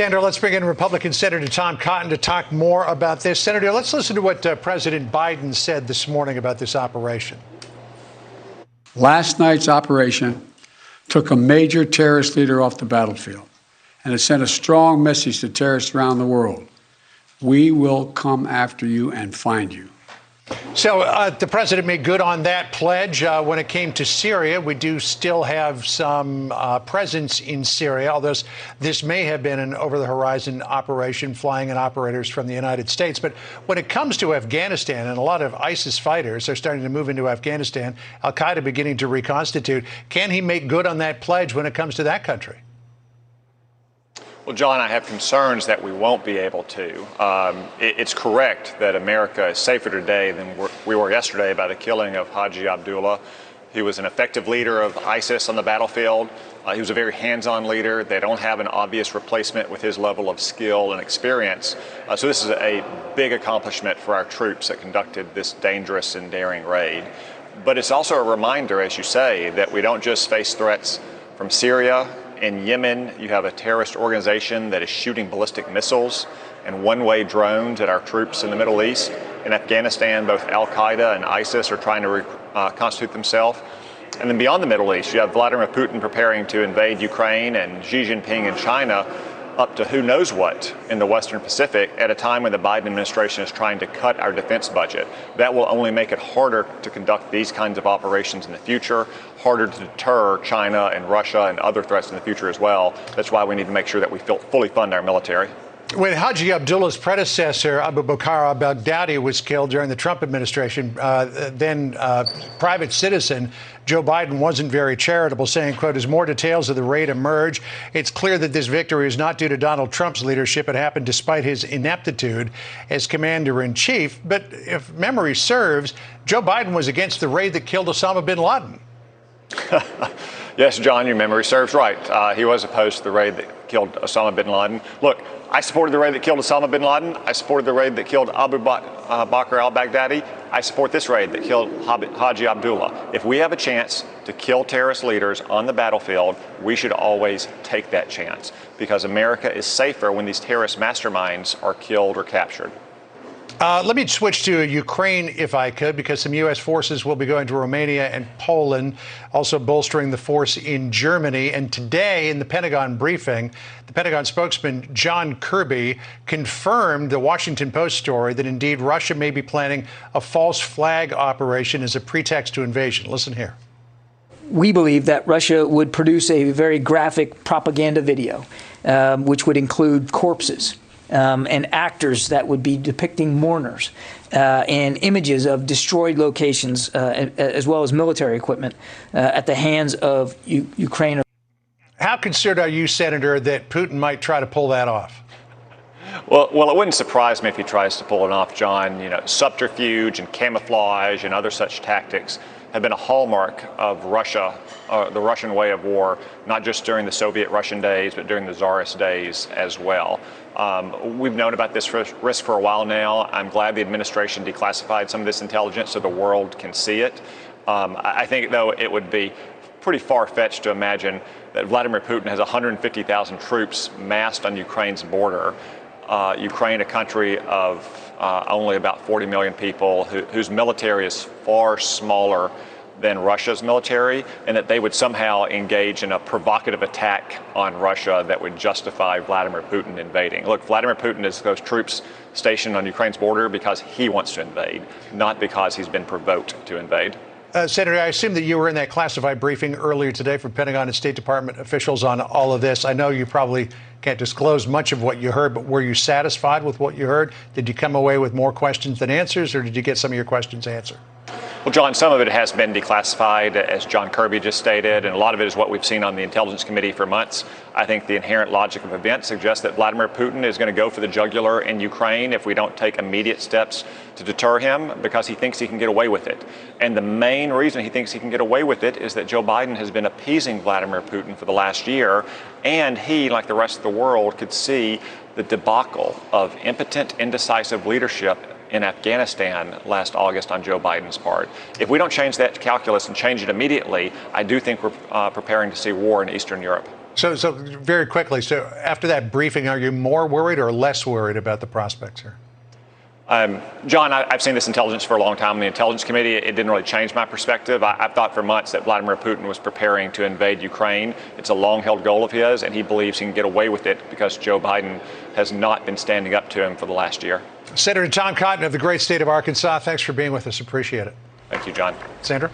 Senator, let's bring in Republican Senator Tom Cotton to talk more about this. Senator, let's listen to what President Biden said this morning about this operation. Last night's operation took a major terrorist leader off the battlefield, and it sent a strong message to terrorists around the world. We will come after you and find you. So the president made good on that pledge. When it came to Syria, we do still have some presence in Syria, although this may have been an over-the-horizon operation flying in operators from the United States. But when it comes to Afghanistan, and a lot of ISIS fighters are starting to move into Afghanistan, al-Qaeda beginning to reconstitute, can he make good on that pledge when it comes to that country? Well, John, I have concerns that we won't be able to. It's correct that America is safer today than we were yesterday by the killing of Haji Abdullah. He was an effective leader of ISIS on the battlefield. He was a very hands-on leader. They don't have an obvious replacement with his level of skill and experience. So this is a big accomplishment for our troops that conducted this dangerous and daring raid. But it's also a reminder, as you say, that we don't just face threats from Syria. In Yemen, you have a terrorist organization that is shooting ballistic missiles and one-way drones at our troops in the Middle East. In Afghanistan, both al-Qaeda and ISIS are trying to reconstitute themselves. And then beyond the Middle East, you have Vladimir Putin preparing to invade Ukraine and Xi Jinping in China, up to who knows what in the Western Pacific at a time when the Biden administration is trying to cut our defense budget. That will only make it harder to conduct these kinds of operations in the future, harder to deter China and Russia and other threats in the future as well. That's why we need to make sure that we fully fund our military. When Haji Abdullah's predecessor, Abu Bakr al-Baghdadi, was killed during the Trump administration, then private citizen Joe Biden wasn't very charitable, saying, quote, as more details of the raid emerge, it's clear that this victory is not due to Donald Trump's leadership. It happened despite his ineptitude as commander-in-chief. But if memory serves, Joe Biden was against the raid that killed Osama bin Laden. Yes, John, your memory serves right. He was opposed to the raid that killed Osama bin Laden. Look, I supported the raid that killed Osama bin Laden. I supported the raid that killed Abu Bakr al-Baghdadi. I support this raid that killed Haji Abdullah. If we have a chance to kill terrorist leaders on the battlefield, we should always take that chance, because America is safer when these terrorist masterminds are killed or captured. Let me switch to Ukraine, if I could, because some U.S. forces will be going to Romania and Poland, also bolstering the force in Germany. And today, in the Pentagon briefing, the Pentagon spokesman John Kirby confirmed the Washington Post story that indeed Russia may be planning a false flag operation as a pretext to invasion. Listen here. We believe that Russia would produce a very graphic propaganda video, which would include corpses. And actors that would be depicting mourners and images of destroyed locations, as well as military equipment at the hands of Ukraine. How concerned are you, Senator, that Putin might try to pull that off? Well, it wouldn't surprise me if he tries to pull it off, John. You know, subterfuge and camouflage and other such tactics have been a hallmark of Russia, the Russian way of war, not just during the Soviet-Russian days, but during the Tsarist days as well. We've known about this risk for a while now. I'm glad the administration declassified some of this intelligence so the world can see it. I think, though, it would be pretty far-fetched to imagine that Vladimir Putin has 150,000 troops massed on Ukraine's border. Ukraine, a country of only about 40 million people, whose military is far smaller than Russia's military, and that they would somehow engage in a provocative attack on Russia that would justify Vladimir Putin invading. Look, Vladimir Putin has those troops stationed on Ukraine's border because he wants to invade, not because he's been provoked to invade. Senator, I assume that you were in that classified briefing earlier today from Pentagon and State Department officials on all of this. I know you probably can't disclose much of what you heard, but were you satisfied with what you heard? Did you come away with more questions than answers, or did you get some of your questions answered? Well, John, some of it has been declassified, as John Kirby just stated, and a lot of it is what we've seen on the Intelligence Committee for months. I think the inherent logic of events suggests that Vladimir Putin is going to go for the jugular in Ukraine if we don't take immediate steps to deter him, because he thinks he can get away with it. And the main reason he thinks he can get away with it is that Joe Biden has been appeasing Vladimir Putin for the last year, and he, like the rest of the world, could see the debacle of impotent, indecisive leadership in Afghanistan last August on Joe Biden's part. If we don't change that calculus and change it immediately, I do think we're preparing to see war in Eastern Europe. So very quickly, so after that briefing, are you more worried or less worried about the prospects here? John, I've seen this intelligence for a long time in the Intelligence Committee. It didn't really change my perspective. I've thought for months that Vladimir Putin was preparing to invade Ukraine. It's a long-held goal of his, and he believes he can get away with it because Joe Biden has not been standing up to him for the last year. Senator Tom Cotton of the great state of Arkansas, thanks for being with us. Appreciate it. Thank you, John. Sandra?